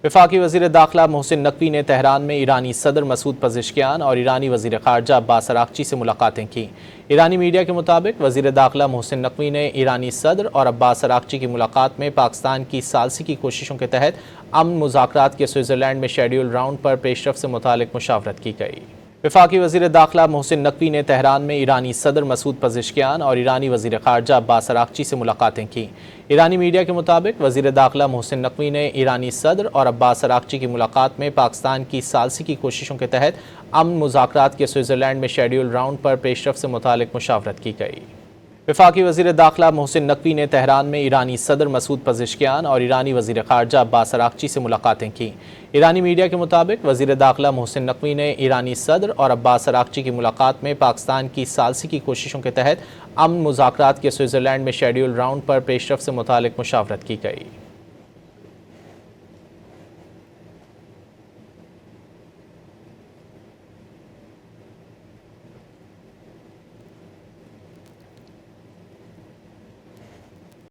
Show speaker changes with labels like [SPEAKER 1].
[SPEAKER 1] وفاقی وزیر داخلہ محسن نقوی نے تہران میں ایرانی صدر مسعود پزشکیان اور ایرانی وزیر خارجہ عباس اراغچی سے ملاقاتیں کی۔ ایرانی میڈیا کے مطابق وزیر داخلہ محسن نقوی نے ایرانی صدر اور عباس اراغچی کی ملاقات میں پاکستان کی ثالثی کی کوششوں کے تحت امن مذاکرات کے سوئٹزرلینڈ میں شیڈول راؤنڈ پر پیش رفت سے متعلق مشاورت کی گئی۔ وفاقی وزیر داخلہ محسن نقوی نے تہران میں ایرانی صدر مسعود پزشکیان اور ایرانی وزیر خارجہ عباس اراغچی سے ملاقاتیں کی۔ ایرانی میڈیا کے مطابق وزیر داخلہ محسن نقوی نے ایرانی صدر اور عباس اراغچی کی ملاقات میں پاکستان کی ثالثی کی کوششوں کے تحت امن مذاکرات کے سوئٹزرلینڈ میں شیڈول راؤنڈ پر پیش رفت سے متعلق مشاورت کی گئی۔ وفاقی وزیر داخلہ محسن نقوی نے تہران میں ایرانی صدر مسعود پزشکیان اور ایرانی وزیر خارجہ عباس اراغچی سے ملاقاتیں کی۔ ایرانی میڈیا کے مطابق وزیر داخلہ محسن نقوی نے ایرانی صدر اور عباس اراغچی کی ملاقات میں پاکستان کی ثالثی کی کوششوں کے تحت امن مذاکرات کے سوئٹزرلینڈ میں شیڈول راؤنڈ پر پیش رفت سے متعلق مشاورت کی گئی۔